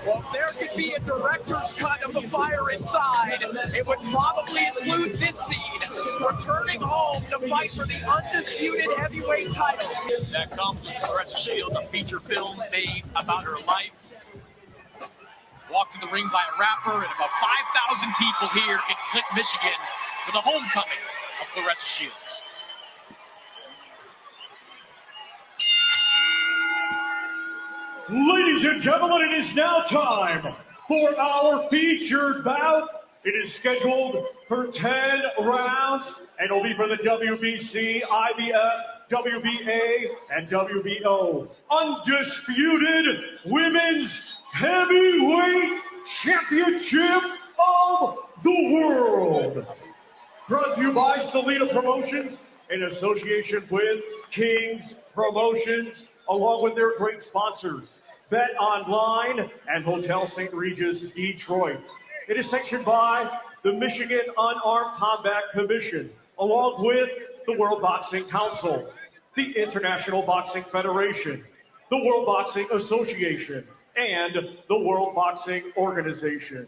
Well, if there could be a director's cut of the fire inside, it would probably include this scene, returning home to fight for the undisputed heavyweight title. That comes with Claressa Shields, a feature film made about her life. Walked to the ring by a rapper and about 5,000 people here in Clint, Michigan for the homecoming of Claressa Shields. Ladies and gentlemen, it is now time for our featured bout. It is scheduled for 10 rounds, and it'll be for the WBC, IBF, WBA, and WBO Undisputed Women's Heavyweight Championship of the World. Brought to you by Salida Promotions in association with Kings Promotions, along with their great sponsors, Bet Online and Hotel St. Regis, Detroit. It is sanctioned by the Michigan Unarmed Combat Commission, along with the World Boxing Council, the International Boxing Federation, the World Boxing Association, and the World Boxing Organization.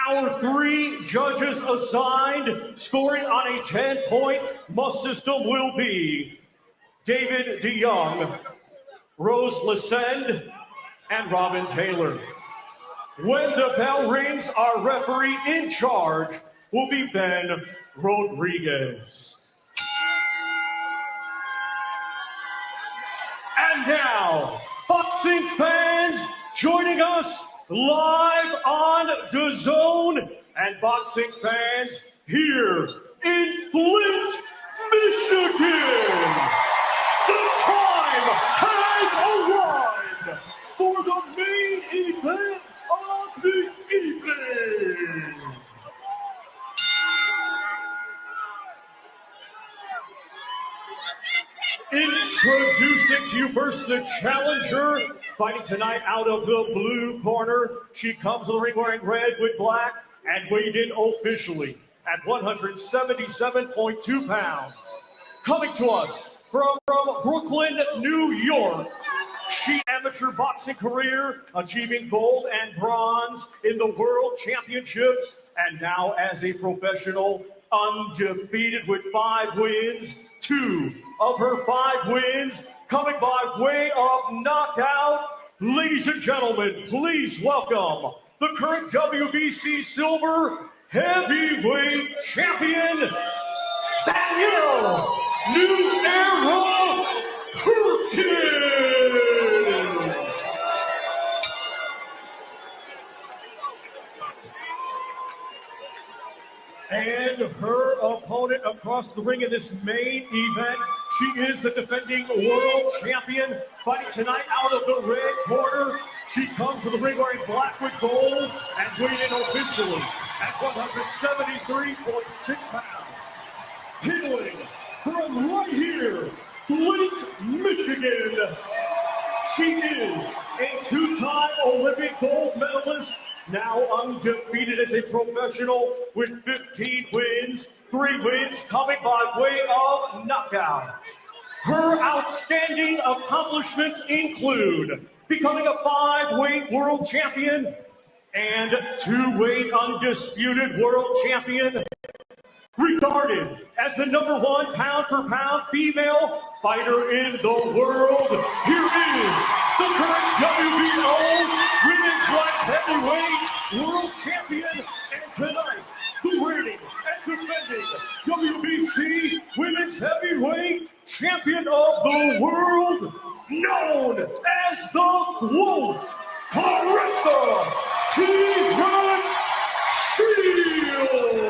Our 3 judges assigned, scoring on a 10-point must system, will be David DeYoung, Rose Lesend, and Robin Taylor. When the bell rings, our referee in charge will be Ben Rodriguez. And now, boxing fans joining us live on DAZN, and boxing fans here in Flint, Michigan. The time has arrived for the main event of the evening. Introducing to you first the challenger, fighting tonight out of the blue corner. She comes to the ring wearing red with black and weighed in officially at 177.2 pounds. Coming to us from Brooklyn, New York, she amateur boxing career, achieving gold and bronze in the World Championships, and now as a professional, undefeated with 5 wins. 2 of her 5 wins coming by way of knockout. Ladies and gentlemen, please welcome the current WBC Silver Heavyweight Champion, Danielle Perkins. And her opponent across the ring in this main event, she is the defending world champion, fighting tonight out of the red corner. She comes to the ring wearing black with gold and weighing in officially at 173.6 pounds. Hailing from right here, Flint, Michigan, she is a 2-time Olympic gold medalist, now undefeated as a professional with 15 wins, 3 wins coming by way of knockout. Her outstanding accomplishments include becoming a 5-weight world champion and 2-weight undisputed world champion, regarded as the #1 pound-for-pound female fighter in the world. Here is the current WBO Women's Light Heavyweight World Champion, and tonight, the reigning and defending WBC Women's Heavyweight Champion of the world, known as the Wlaks, Claressa T-Rex Shields.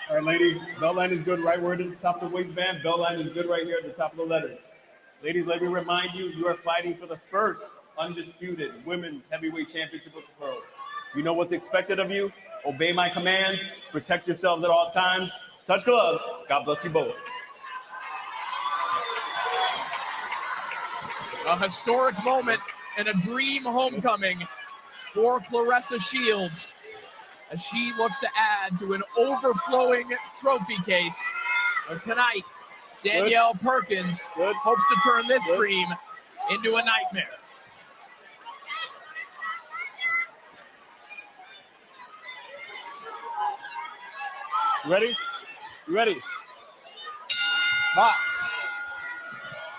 All right, ladies, belt line is good right where it is at the top of the waistband. Belt line is good right here at the top of the letters. Ladies, let me remind you, you are fighting for the first undisputed women's heavyweight championship of the world. You know what's expected of you. Obey my commands. Protect yourselves at all times. Touch gloves. God bless you both. A historic moment and a dream homecoming for Claressa Shields, as she looks to add to an overflowing trophy case. But tonight, Danielle Perkins hopes to turn this dream into a nightmare. You ready? You ready? Box.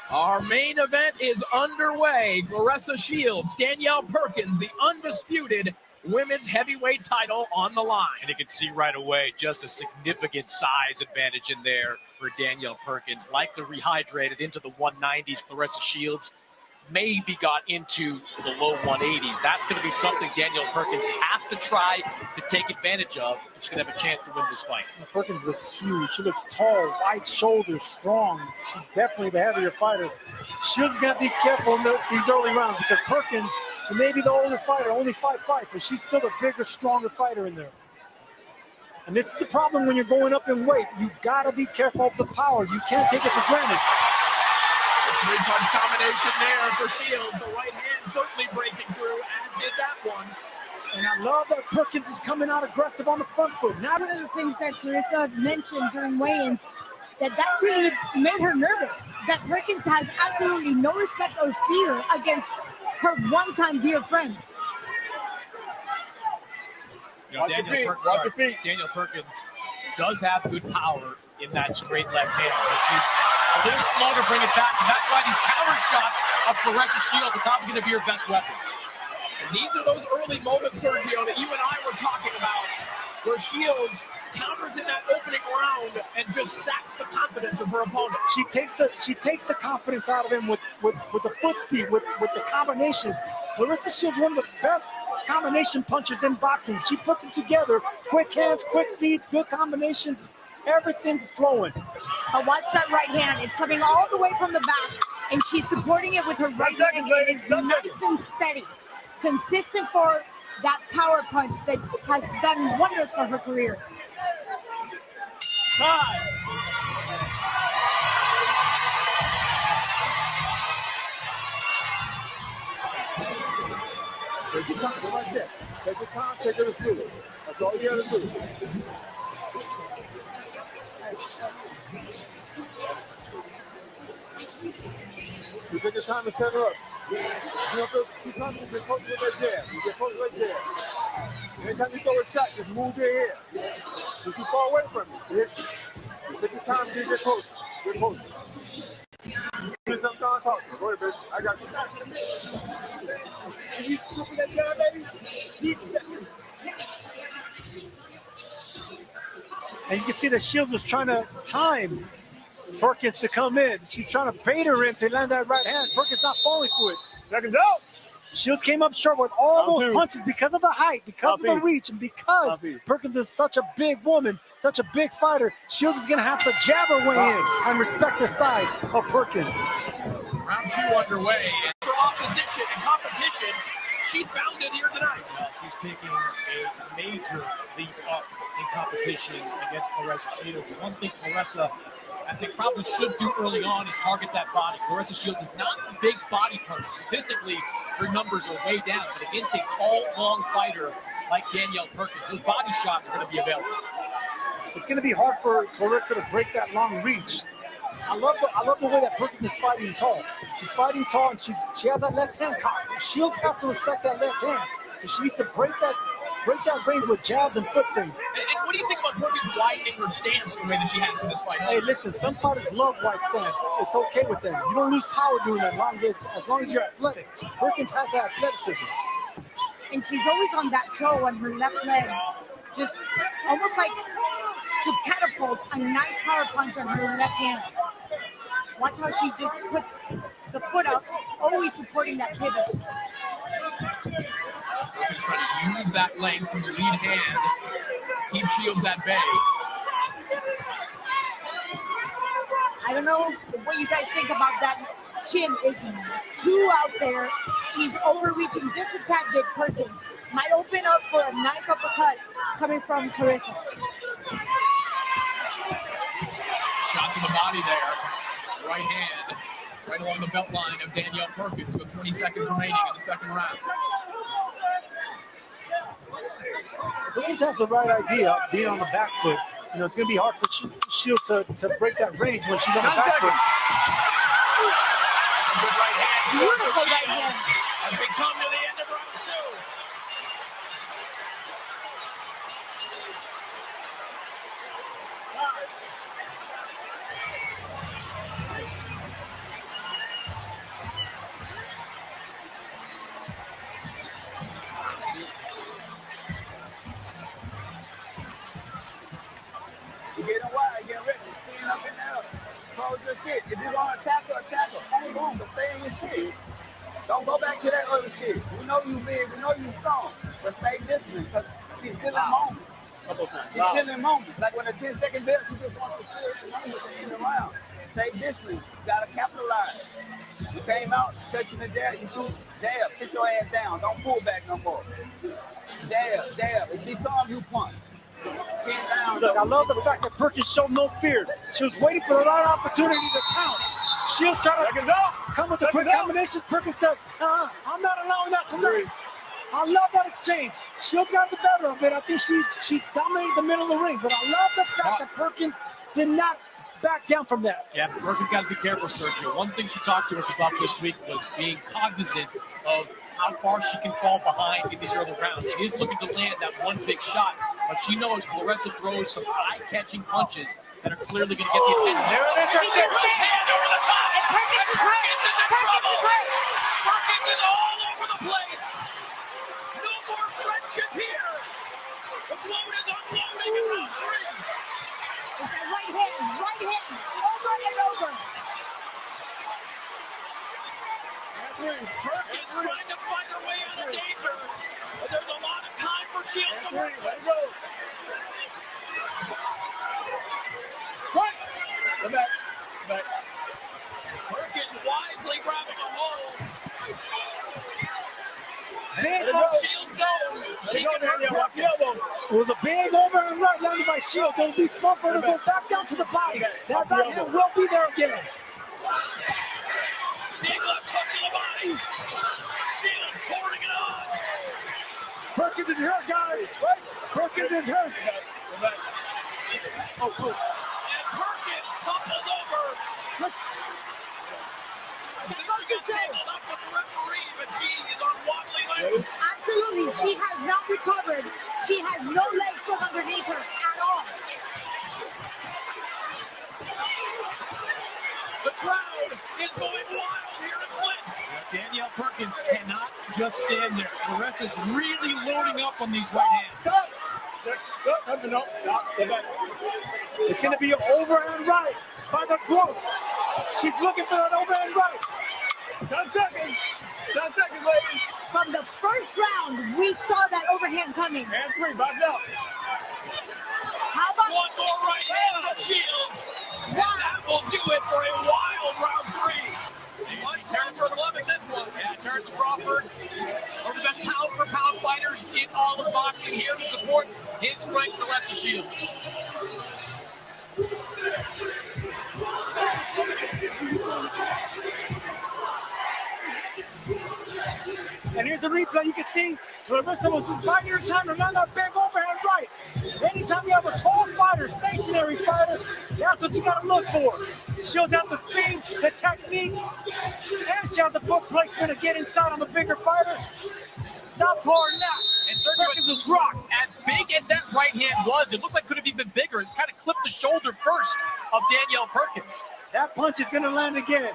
Our main event is underway. Claressa Shields, Danielle Perkins, the undisputed women's heavyweight title on the line. And you can see right away just a significant size advantage in there for Danielle Perkins. Likely rehydrated into the 190s. Claressa Shields maybe got into the low 180s. That's going to be something Danielle Perkins has to try to take advantage of. She's going to have a chance to win this fight. Perkins looks huge. She looks tall, wide shoulders, strong. She's definitely the heavier fighter. Shields going to be careful in these early rounds because Perkins, she may be the older fighter, only 5 fights, but she's still a bigger, stronger fighter in there. And this is the problem when you're going up in weight. You got to be careful of the power. You can't take it for granted. 3-punch combination there for Shields. The right hand certainly breaking through, as did that one. And I love that Perkins is coming out aggressive on the front foot. Now, one of the things that Claressa mentioned during weigh-ins, that really made her nervous. That Perkins has absolutely no respect or fear against her one-time dear friend. Watch your feet. Danielle Perkins does have good power in that straight left hand, but she's a little slow to bring it back. And that's why these counter shots of Claressa Shields are probably going to be her best weapons. And these are those early moments, Sergio, that you and I were talking about, where Shields counters in that opening round and just saps the confidence of her opponent. She takes the confidence out of him with the foot speed, with the combinations. Claressa Shields, one of the best combination punchers in boxing. She puts them together, quick hands, quick feet, good combinations. Everything's flowing. But watch that right hand. It's coming all the way from the back, and she's supporting it with her right hand. It's nice and steady. Consistent for that power punch that has done wonders for her career. 5. Take your time, go right there. Take your time, take it through it. That's all you gotta do. You take your time to set her up. You know, you come to get close to that jab. You get close to that jab. Anytime you throw a shot, just move your head. Don't you fall away from it. Yes. You take your time to get closer. Get closer. Please, I'm done talking. Go ahead, baby. I got you. And you stupid that jab, baby? And you can see that Shields was trying to time Perkins to come in. She's trying to bait her in to land that right hand. Perkins not falling for it. Second out. Shields came up short with all those punches because of the height, because of the reach, and because Perkins is such a big woman, such a big fighter. Shields is going to have to jab her way in and respect the size of Perkins. Round 2 underway. And for opposition and competition, she's found it here tonight. Well, she's taking a major leap up in competition against Claressa Shields. The one thing Claressa, I think, probably should do early on is target that body. Claressa Shields is not a big body puncher. Statistically, her numbers are way down, but against a tall, long fighter like Danielle Perkins, those body shots are going to be available. It's going to be hard for Claressa to break that long reach. I love the way that Perkins is fighting tall. She's fighting tall, and she has that left hand caught. Shields has to respect that left hand, so she needs to break that range with jabs and foot feints. And what do you think about Perkins widening her stance the way that she has in this fight? Hey, listen, some fighters love wide stance. It's okay with them. You don't lose power doing that as long as you're athletic. Perkins has that athleticism. And she's always on that toe on her left leg, just almost like to catapult a nice power punch on her left hand. Watch how she just puts the foot up, always supporting that pivot. Perkins trying to use that length from your lead hand, keep Shields at bay. I don't know what you guys think about that. Chin is too out there. She's overreaching just a tad bit. Perkins might open up for a nice uppercut coming from Claressa. Shot to the body there. Right hand, right along the belt line of Danielle Perkins with 20 seconds remaining in the second round. Perkins has the right idea, being on the back foot. You know, it's going to be hard for Shields to break that range when she's on the back foot. Good right hand. Beautiful right hand. As we come to the end of round 2. You getting wide, getting ready, seeing up and down. Close your shit. If you're going to tackle, hold on, but stay in your shit. Don't go back to that other shit. We know you big, we know you strong, but stay disciplined because she's still in moments. She's still in moments. Like when the 10-second bell, she just wants to steal the moments at the end of the round. Stay disciplined. You got to capitalize. You came out, touching the jab, you shoot, jab, sit your ass down. Don't pull back no more. Jab. If she comes, you punch. Look, I love the fact that Perkins showed no fear. She was waiting for the right opportunity to pounce. Shields trying to come with the quick combination. Perkins says, I'm not allowing that tonight. I love that exchange. Shields got the better of it. I think she dominated the middle of the ring, but I love the fact that Perkins did not back down from that. Yeah, Perkins got to be careful, Sergio. One thing she talked to us about this week was being cognizant of how far she can fall behind in these early rounds. She is looking to land that one big shot, but she knows Claressa throws some eye-catching punches that are clearly going to get the attention. There it is, right there. Right hand over the top. And Perkins is in trouble. Perkins is all over the place. No more friendship here. The bloat is unloading in round 3. It's that right hand, over and over. Perkins trying to fight her way out of danger, but there's a lot of time for Shields to work. Let go. What? Go back. Perkins wisely grabbing a hold. Shields goes. She can hurt Perkins. It was a big over and right landed by Shields. It'll be smart for her to go back down to the body. That right hand will be there again. Big left hook to the body. Shields pouring it on. Perkins is hurt. And Perkins tumbles over. She got tangled up with the referee, but she is on wobbly legs. Absolutely. She has not recovered. She has no legs from underneath her at all. The crowd is going wild here in Flint. Danielle Perkins cannot just stand there. Claressa's really loading up on these right hands. Stop. It's going to be an overhand right by the group. She's looking for that overhand right. 10 seconds. 10 seconds, ladies. From the first round, we saw that overhand coming. And 3, box out. How about One more right hand from Shields. And that will do it for a wild round 3. Terrence for loving this one. Yeah, Terrence Crawford, one of the best pound-for-pound fighters in all of boxing, here to support his strength, Claressa Shields. And here's the replay. You can see Claressa was just biding her time to land that big overhand right. Anytime you have a tall fighter, stationary fighter, that's what you got to look for. Shields out the speed, the technique, and she has the foot placement to get inside on the bigger fighter. Southpaw or not. And certainly Perkins was rocked. as big as that right hand was, it looked like it could have even bigger. It kind of clipped the shoulder first of Danielle Perkins. That punch is going to land again.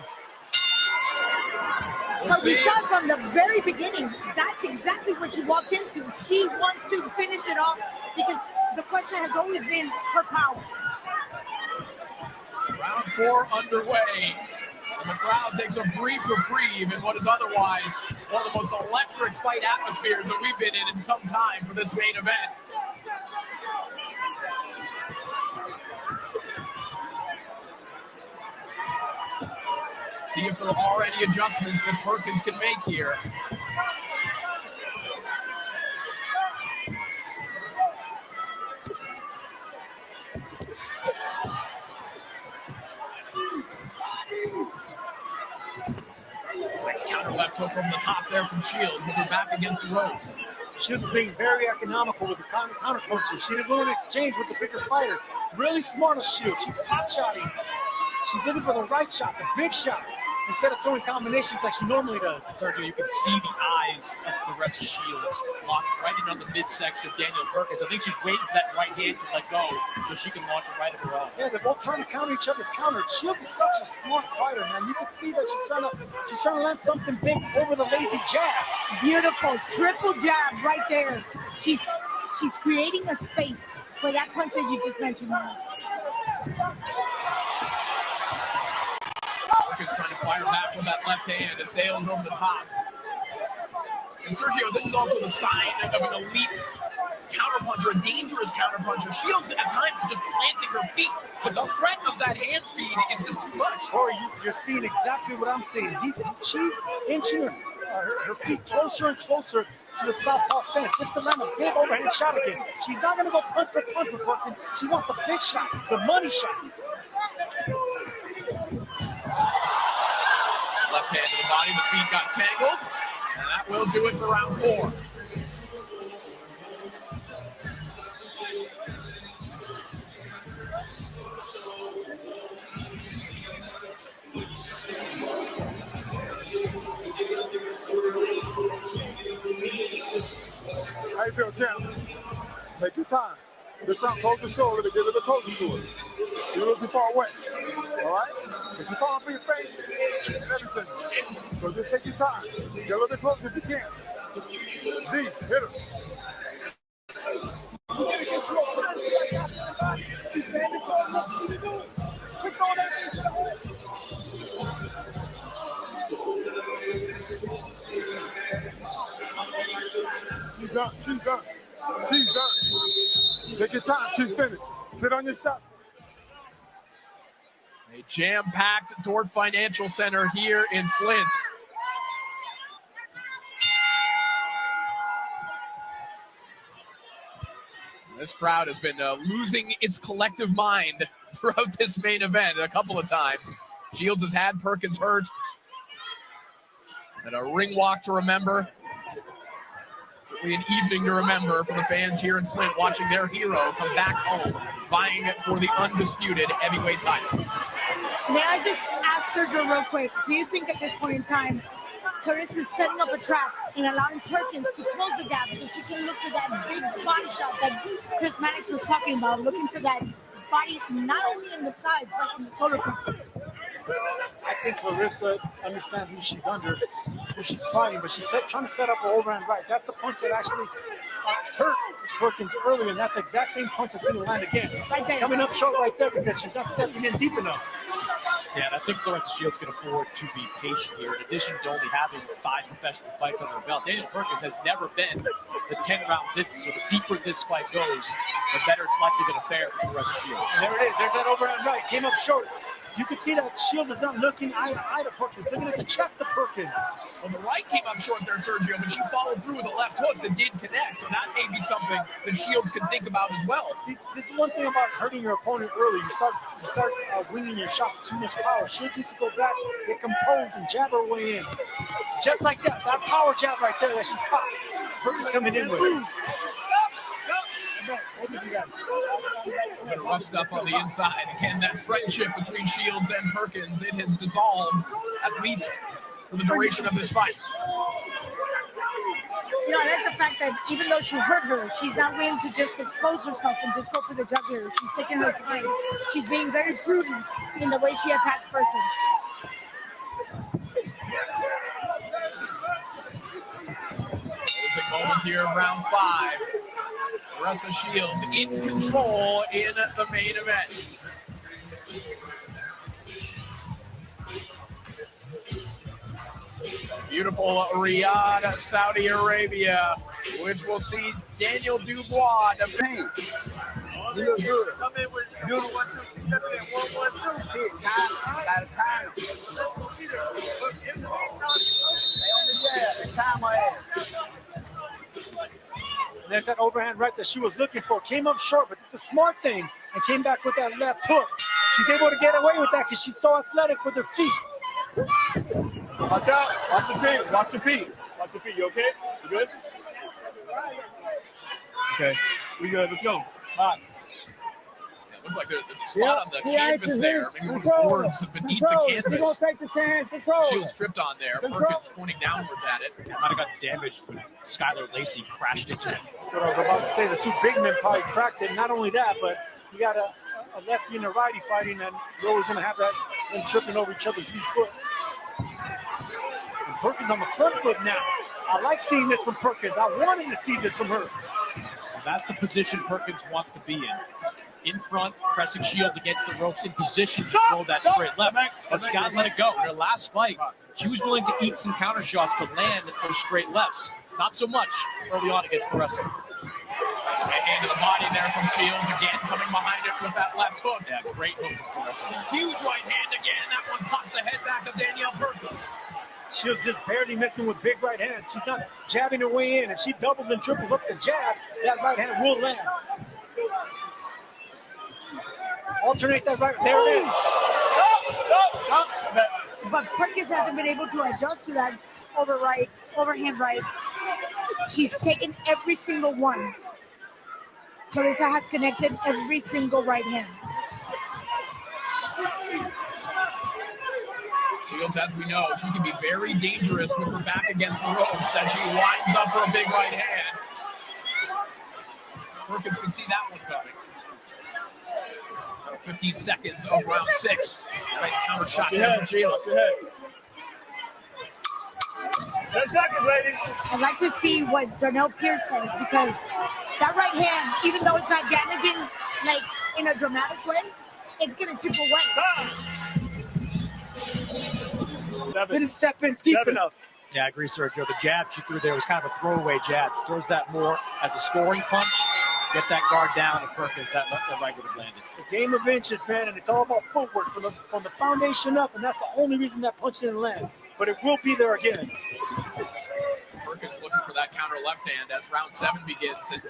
But we saw from the very beginning, that's exactly what she walked into. She wants to finish it off because the question has always been her power. Round 4 underway. And the crowd takes a brief reprieve in what is otherwise one of the most electric fight atmospheres that we've been in some time for this main event. See if there are any adjustments that Perkins can make here. Nice counter left hook from the top there from Shields, with her back against the ropes. Shields is being very economical with the counter punches. She doesn't want to exchange with the bigger fighter. Really smart as Shields. She's pot-shotting. She's looking for the right shot, the big shot, instead of throwing combinations like she normally does. Certainly, you can see the eyes of Claressa Shields locked right in on the midsection of Danielle Perkins. I think she's waiting for that right hand to let go so she can launch it right of her own. Yeah, they're both trying to counter each other's counter. Shields is such a smart fighter, man. You can see that she's trying to land something big over the lazy jab. Beautiful triple jab right there. She's creating a space for that punch that you just mentioned, Lance. Perkins trying to fire back with that left hand as sails over the top. And Sergio, this is also the sign of an elite counterpuncher, a dangerous counterpuncher. Shields at times is just planting her feet, but the threat of that hand speed is just too much. Corey, you're seeing exactly what I'm seeing. She's inching her feet closer and closer to the southpaw stance just to land a big overhand shot again. She's not going to go punch for Perkins. She wants the big shot, the money shot. Left hand to the body, the feet got tangled, and that will do it for round 4. How you feel, champ? Take your time. This time, close the shoulder to get a little closer to it. You're a little too far away. All right? If you fall for your face and everything, so just take your time. Get a little bit closer if you can. Deep, hit her. She's done. She's done. She's done. Take your time. She's finished. Sit on your shot. A jam-packed Dort Financial Center here in Flint. This crowd has been losing its collective mind throughout this main event a couple of times. Shields has had Perkins hurt. And a ring walk to remember. An evening to remember for the fans here in Flint watching their hero come back home, vying for the undisputed heavyweight title. May I just ask Sergio real quick, do you think at this point in time, Claressa is setting up a trap and allowing Perkins to close the gap so she can look for that big body shot that Chris Mannix was talking about, looking for that body not only in the sides, but in the solar plexus? I think Claressa understands who she's under, who she's fighting, but she's trying to set up an overhand right. That's the punch that actually hurt Perkins earlier, and that's the exact same punch that's going to land again. Right there. Coming up short right there because she's not stepping in deep enough. Yeah, and I think Claressa Shields can afford to be patient here. In addition to only having 5 professional fights under her belt, Danielle Perkins has never been the 10-round distance. So the deeper this fight goes, the better it's likely going to fare for Claressa Shields. And there it is. There's that overhand right. Came up short. You can see that Shields is not looking eye to eye to Perkins, looking at the chest of Perkins. Well, the right came up short there, Sergio, but she followed through with a left hook that did connect. So that may be something that Shields can think about as well. See, this is one thing about hurting your opponent early. You start winging your shots with too much power. Shields needs to go back, get composed, and jab her way in. Just like that. That power jab right there that she caught. Perkins coming in with it. Bit of rough stuff on the inside. Again, that friendship between Shields and Perkins, it has dissolved, at least for the duration of this fight. You know, I like the fact that even though she hurt her, she's not willing to just expose herself and just go for the jugular. She's taking her time. She's being very prudent in the way she attacks Perkins. Closing moments here of round 5. Claressa Shields in control in the main event. Beautiful Riyadh, Saudi Arabia, which will see Daniel Dubois defend. You look good. Come in with do the 1-2. Step in 1-1-2. Shit, gotta time. They on the jab. They time my ass. There's that overhand right that she was looking for. Came up short, but did the smart thing and came back with that left hook. She's able to get away with that because she's so athletic with her feet. Watch out. Watch your feet. Watch your feet. Watch your feet. You okay? You good? Okay. We good. Let's go. Box. It looks like there's a spot on the canvas there. Maybe one of the boards beneath the canvas. She's gonna take the chance. Control. Shields tripped on there. Perkins pointing downwards at it. It might have got damaged when Skylar Lacey crashed into it. That's what I was about to say. The two big men probably cracked it. Not only that, but you got a lefty and a righty fighting, and you're always going to have that them tripping over each other's foot. And Perkins on the front foot now. I like seeing this from Perkins. I wanted to see this from her. Well, that's the position Perkins wants to be in. In front, pressing Shields against the ropes, in position to throw that straight left. But she got to let it go. In her last fight, she was willing to eat some counter shots to land those straight lefts. Not so much early on against Claressa. Right hand to the body there from Shields. Again, coming behind it with that left hook. Yeah, great hook from Claressa. Huge right hand again. That one pops the head back of Danielle Perkins. She was just barely missing with big right hands. She's not jabbing her way in. If she doubles and triples up the jab, that right hand will land. Alternate that right. There it is. But Perkins hasn't been able to adjust to that overhand right. She's taken every single one. Claressa has connected every single right hand. Shields, as we know, she can be very dangerous with her back against the ropes as she winds up for a big right hand. Perkins can see that one coming. 15 seconds of round 6. Nice counter shot there from Shields. 10 seconds, ladies. I'd like to see what Danielle Pierce says, because that right hand, even though it's not damaging like in a dramatic way, it's gonna chip away. Didn't step in deep enough. Yeah, I agree, Sergio. The jab she threw there was kind of a throwaway jab. She throws that more as a scoring punch. Get that guard down, and Perkins, that right would have landed. The game of inches, man, and it's all about footwork from the foundation up, and that's the only reason that punch didn't land. But it will be there again. Perkins looking for that counter left hand as round 7 begins. And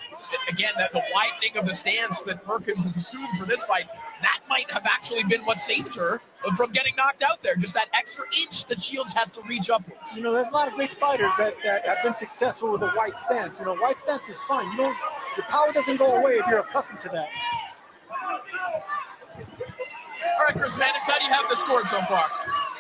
again, that the widening of the stance that Perkins has assumed for this fight, that might have actually been what saved her from getting knocked out there. Just that extra inch that Shields has to reach upwards. You know, there's a lot of great fighters that have been successful with a wide stance. You know, wide stance is fine. You don't, the power doesn't go away if you're accustomed to that. All right, Chris Mannix, how do you have the score so far?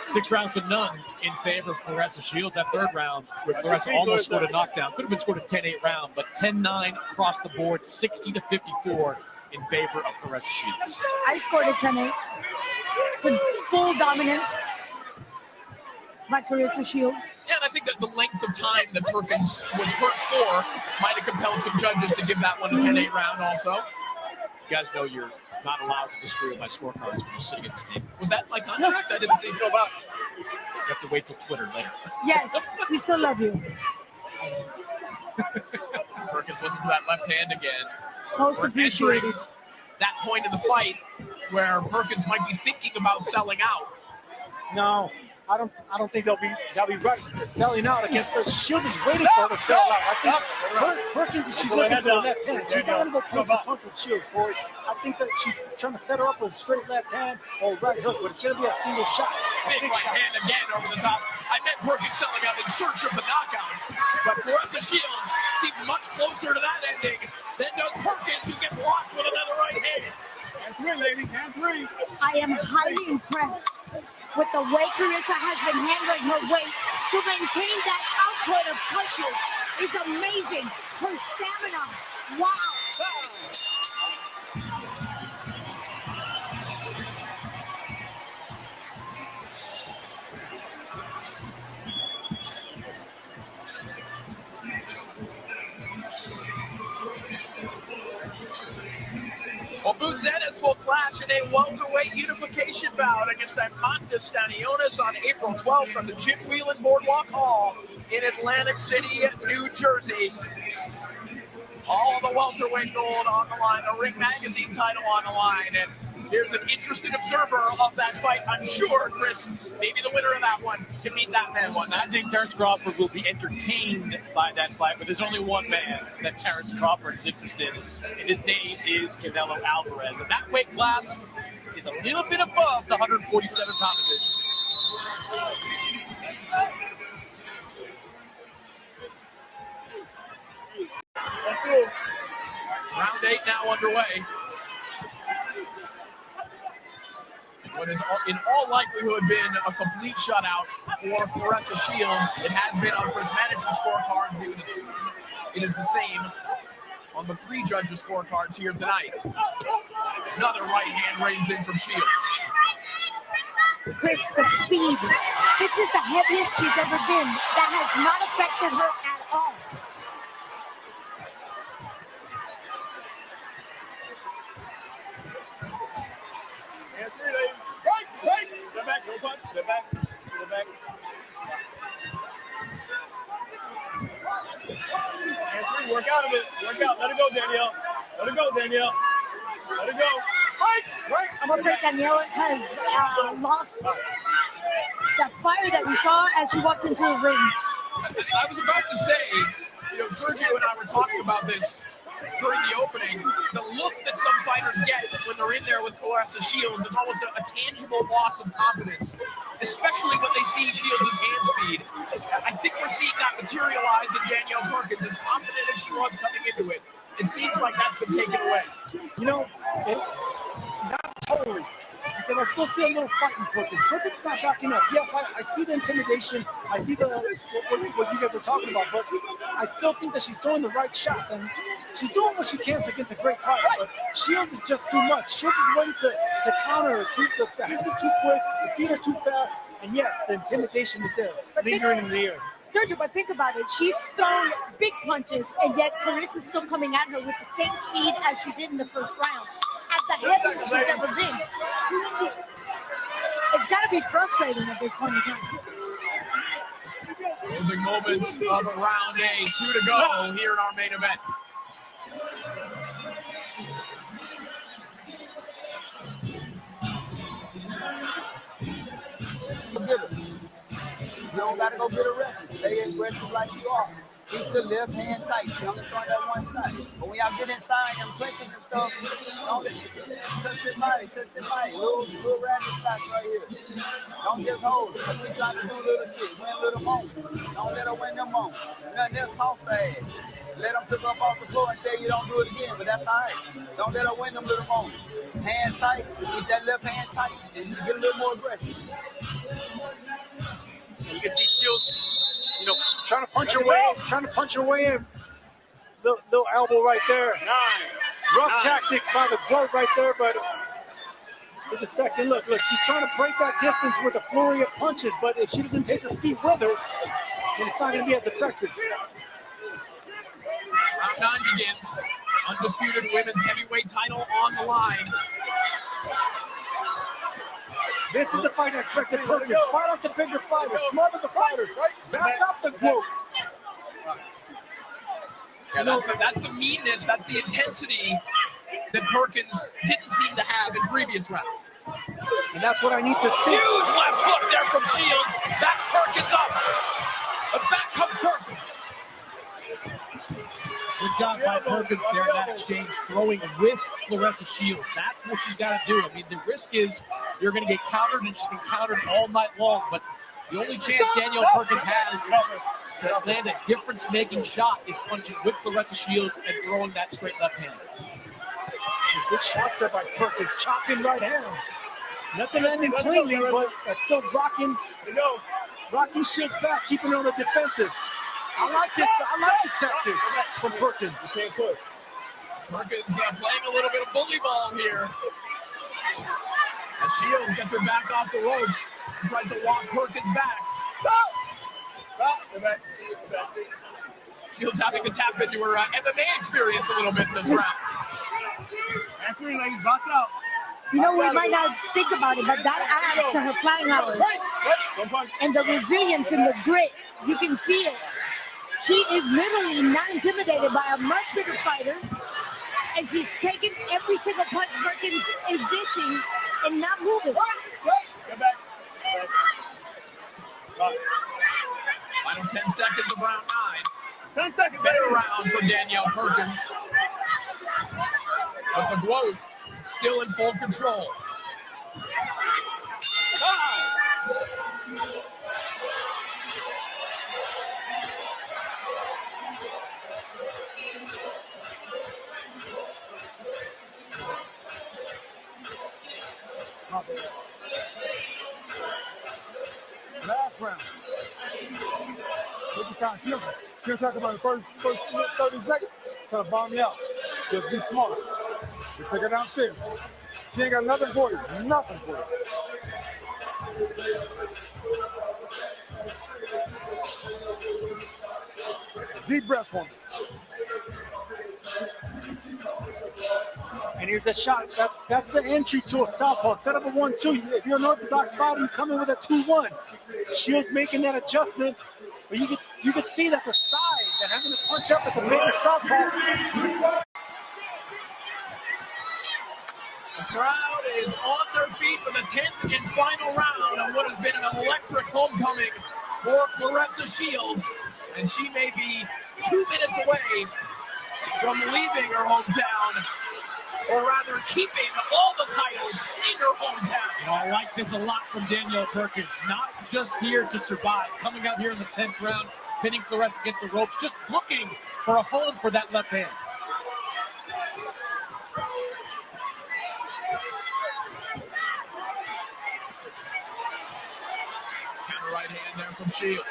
6 rounds to none in favor of Claressa Shields. That 3rd round, where Claressa almost scored a knockdown, could have been scored a 10-8 round, but 10-9 across the board, 60-54 in favor of Claressa Shields. I scored a 10-8 with full dominance by Claressa Shields. Yeah, and I think that the length of time that Perkins was hurt for might have compelled some judges to give that one a 10-8 round also. You guys know you're not allowed to disagree with my scorecards when you're sitting at this table. Was that my contract? I didn't see it go up. You have to wait till Twitter later. Yes, we still love you. Perkins looking for that left hand again. Most We're appreciated. entering that point in the fight where Perkins might be thinking about selling out. No, I don't think they'll be right selling out against her. Shields is waiting for her to sell out. I think Perkins, she's looking for the left hand. She's not going to go punch for punch with Shields for it. I think that she's trying to set her up with a straight left hand or right hook, but it's going to be a single shot. Big right hand again over the top. I met Perkins selling out in search of the knockout, but Claressa Shields seems much closer to that ending than does Perkins, who gets blocked with another right hand. Hand 3, lady, hand 3. I am highly impressed with the way Claressa has been handling her weight to maintain that output of punches. It's amazing. Her stamina. Wow. Well, Buzenes will clash in a welterweight unification bout against Amanda Stanionis on April 12th at the Jim Whelan Boardwalk Hall in Atlantic City, New Jersey. All the welterweight gold on the line, a Ring Magazine title on the line, and here's an interested observer of that fight. I'm sure, Chris, maybe the winner of that one can beat that man one night. I think Terrence Crawford will be entertained by that fight, but there's only one man that Terrence Crawford is interested in, and his name is Canelo Alvarez. And that weight class is a little bit above the 147-pound division. Round 8 now underway. What has in all likelihood been a complete shutout for Claressa Shields. It has been on Chris Mannix's scorecards. We would assume it is the same on the 3 judges' scorecards here tonight. Another right hand rains in from Shields. Chris, the speed. This is the heaviest she's ever been. That has not affected her at all. Hand 3, lady. Right. Step back, no punch. Step back. Step back. Hand 3, work out of it. Work out. Let it go, Danielle. Let it go, Danielle. Let it go. Right. I'm afraid Danielle has lost the fire that we saw as she walked into the ring. I was about to say, Sergio and I were talking about this during the opening. The look that some fighters get when they're in there with Claressa Shields is almost a tangible loss of confidence, especially when they see Shields' hand speed. I think we're seeing that materialize in Danielle Perkins, as confident as she was coming into it. It seems like that's been taken away. Not totally. Because I still see a little fight in Perkins. Perkins is not backing up. Yes, I see the intimidation. I see what you guys are talking about. But I still think that she's throwing the right shots. And she's doing what she can against a great fighter. But Shields is just too much. Shields is waiting to counter her. The hands are too quick. The feet are too fast. And yes, the intimidation is there, lingering in the air. Sergio, but think about it. She's thrown big punches, and yet Claressa's still coming at her with the same speed as she did in the first round. At the heaviest she's ever been. It's got to be frustrating at this point in time. Closing moments of round 8. 2 to go here in our main event. You don't gotta go get a record. Stay aggressive like you are. Keep the left hand tight. She only throwing that one shot. But when y'all get inside them clinches and stuff, don't touch his body, little rabbit shots right here. Don't just hold it. Because she's trying to do little shit, win little moments. Don't let her win them moments. Nothing else talk fast. Let them pick up off the floor and tell you don't do it again, but that's all right. Don't let her win them little moments. Hands tight, keep that left hand tight, and you get a little more aggressive. You can see Shields, trying to punch her way in. Little elbow right there. Rough tactics by the glove right there, but there's a second look. Look, she's trying to break that distance with a flurry of punches, but if she doesn't take the speed with her, then it's not going to be as effective. Round 9 begins. Undisputed women's heavyweight title on the line. This is the fight I expected Perkins. Fight like the bigger fighter, smarter the fighter. Back up the group. Yeah, that's the meanness, that's the intensity that Perkins didn't seem to have in previous rounds. And that's what I need to see. Huge left hook there from Shields. Back Perkins up. But back comes Perkins. Good job by Perkins there in that exchange, throwing with Claressa Shields. That's what she's got to do. I mean, the risk is you're going to get countered, and she's been countered all night long. But the only chance Danielle Perkins has to land a difference-making shot is punching with Claressa Shields and throwing that straight left hand. Good shots there by Perkins, chopping right hands. Nothing landing cleanly, but still rocking Shields back, keeping her on the defensive. I like this tactic from Perkins. Perkins playing a little bit of bully ball here. As Shields gets her back off the ropes and tries to walk Perkins back. Stop. Shields having to tap into her MMA experience a little bit this round. That's where ladies box out. We might not think about it, but that adds to her flying hours. And the resilience and the grit, you can see it. She is literally not intimidated by a much bigger fighter, and she's taking every single punch Perkins is dishing and not moving. Get back. Final 10 seconds of round 9. 10 seconds. Better round for Danielle Perkins. But the Globe still in full control. Last round. Take your time. She don't talk about the first 30 seconds. Try to bomb me out. Just be smart. Just take her downstairs. She ain't got nothing for you. Nothing for you. Deep breaths for me. And here's a shot. That's the entry to a southpaw. Instead of a 1-2, if you're an orthodox fighter, you come in with a 2-1. Shields making that adjustment, but you can see that the size and having to punch up at the bigger southpaw. The crowd is on their feet for the 10th and final round of what has been an electric homecoming for Claressa Shields. And she may be 2 minutes away from leaving her hometown, or rather keeping all the titles in her hometown. I like this a lot from Danielle Perkins. Not just here to survive, coming out here in the 10th round, pinning Claressa against the ropes, just looking for a home for that left hand. Counter right hand there from Shields.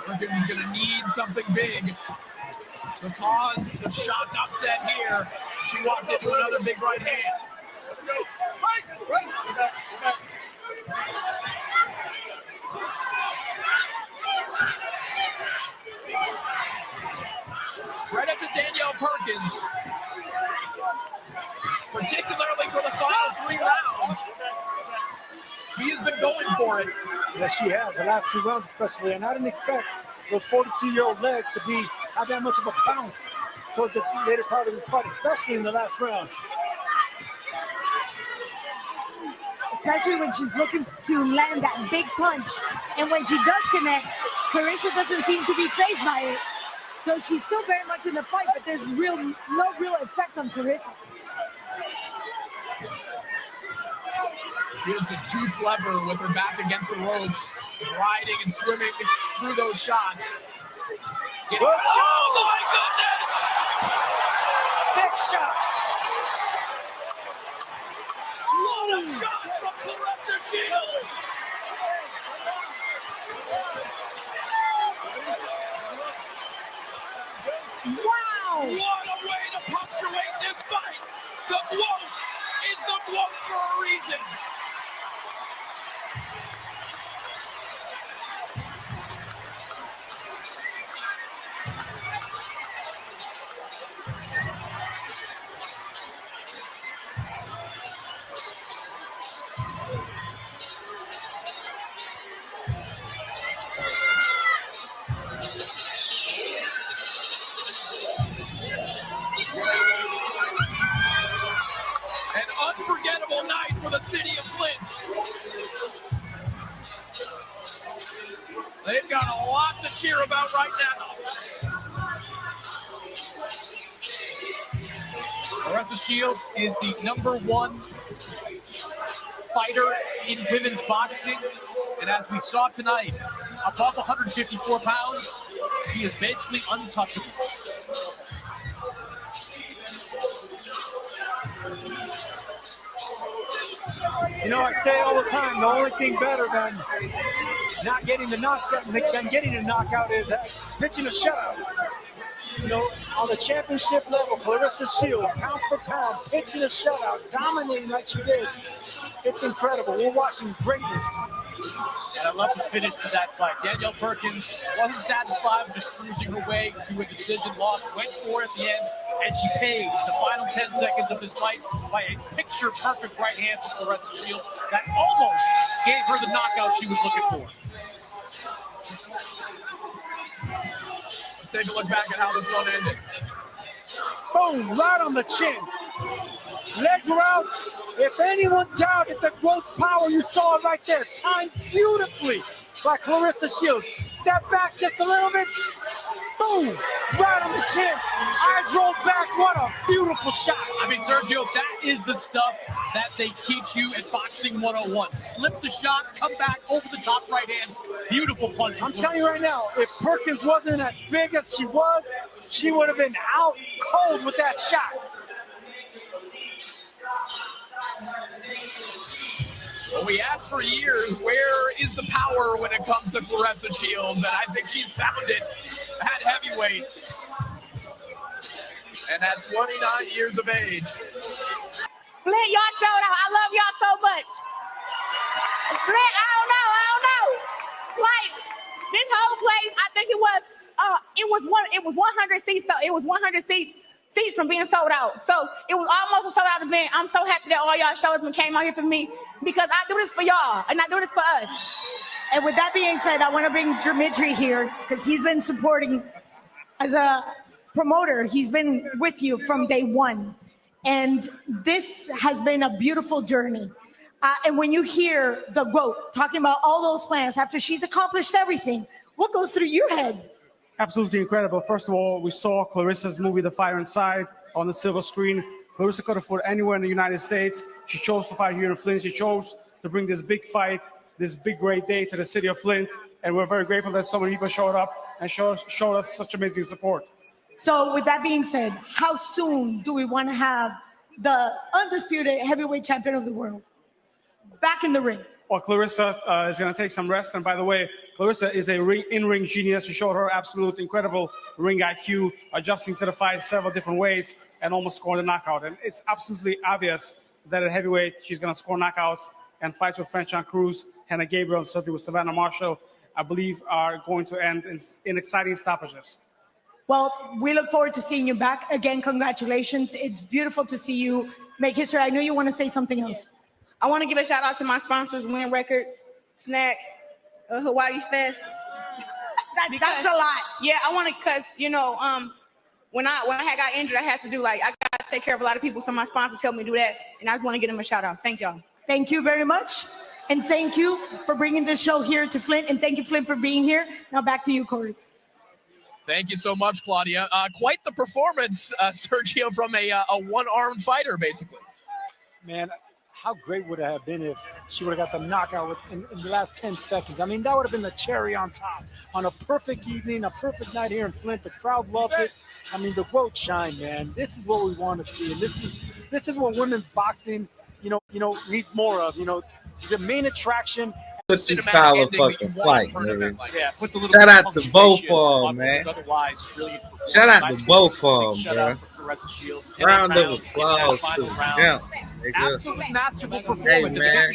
Perkins is going to need something big to cause the shock upset here. She walked into another big right hand. Credit to Danielle Perkins, particularly for the final 3 rounds. She has been going for it. Yes, she has. The last 2 rounds especially. And I didn't expect those 42-year-old legs to have that much of a bounce towards the later part of this fight, especially in the last round. especially when she's looking to land that big punch. And when she does connect, Claressa doesn't seem to be fazed by it. So she's still very much in the fight, but there's no real effect on Claressa. She is just too clever with her back against the ropes, riding and swimming through those shots. Oh my goodness! Big shot! What a shot from Claressa Shields! Wow! What a way to punctuate this fight! The quote is the quote for a reason. An unforgettable night for the city of Flint. They've got a lot to cheer about right now. Claressa Shields is the #1 fighter in women's boxing. And as we saw tonight, above 154 pounds, she is basically untouchable. You know, I say all the time, the only thing better than not getting the knockout is pitching a shutout. You know, on the championship level, Claressa Shields, pound for pound, pitching a shutout, dominating like she did. It's incredible. We're watching greatness. And I love the finish to that fight. Danielle Perkins wasn't satisfied with just cruising her way to a decision loss, went for it at the end, and she paid the final 10 seconds of this fight by a picture-perfect right hand from Claressa Shields that almost gave her the knockout she was looking for. Let's take a look back at how this one ended. Boom, right on the chin. Legs were out. If anyone doubted the growth power, you saw it right there. Timed beautifully by Claressa Shields. Step back just a little bit. Boom, right on the chin. Eyes rolled back. What a beautiful shot. I mean, Sergio, that is the stuff that they teach you at Boxing 101. Slip the shot, come back over the top right hand. Beautiful punch. I'm telling you right now, if Perkins wasn't as big as she was, she would have been out cold with that shot. Well, we asked for years, where is the power when it comes to Claressa Shields? And I think she's found it at heavyweight and at 29 years of age. Flint, y'all showed out. I love y'all so much. Flint, I don't know. Like, this whole place, I think it was 100 seats. So it was 100 seats from being sold out. So it was almost a sold out event. I'm so happy that all y'all showed up and came out here for me because I do this for y'all and I do this for us. And with that being said, I want to bring Dimitri here because he's been supporting as a promoter. He's been with you from day one. And this has been a beautiful journey. And when you hear the GOAT talking about all those plans after she's accomplished everything, what goes through your head? Absolutely incredible. First of all, we saw Claressa's movie, The Fire Inside, on the silver screen. Claressa could have fought anywhere in the United States. She chose to fight here in Flint. She chose to bring this big fight, this big, great day to the city of Flint. And we're very grateful that so many people showed up and showed us such amazing support. So with that being said, how soon do we want to have the undisputed heavyweight champion of the world back in the ring? Well, Claressa is going to take some rest. And by the way, Claressa is a in-ring genius. She showed her absolute incredible ring IQ, adjusting to the fight several different ways and almost scoring the knockout. And it's absolutely obvious that at heavyweight, she's going to score knockouts, and fights with Franchon Cruz, Hannah Gabriel, and certainly with Savannah Marshall, I believe are going to end in exciting stoppages. Well, we look forward to seeing you back. Again, congratulations. It's beautiful to see you make history. I know you want to say something else. I want to give a shout out to my sponsors, Win Records, Snack, Hawaii Fest. That's a lot. Yeah, I want to, because, when I had got injured, I had to do, I got to take care of a lot of people, so my sponsors helped me do that, and I just want to give them a shout out. Thank y'all. Thank you very much. And thank you for bringing this show here to Flint. And thank you, Flint, for being here. Now back to you, Corey. Thank you so much, Claudia. Quite the performance, Sergio, from a one-armed fighter, basically. Man, how great would it have been if she would have got the knockout in the last 10 seconds? I mean, that would have been the cherry on top. On a perfect evening, a perfect night here in Flint. The crowd loved it. I mean, the quote shine, man. This is what we want to see. And this is what women's boxing, needs more of. The main attraction. What you call a fucking fight, nigga. Yeah, shout out to both of them, man. Really shout out to both of them, bro. Claressa Shields. Round of applause to the champ, nigga. Absolutely masterful Hey, performance. man.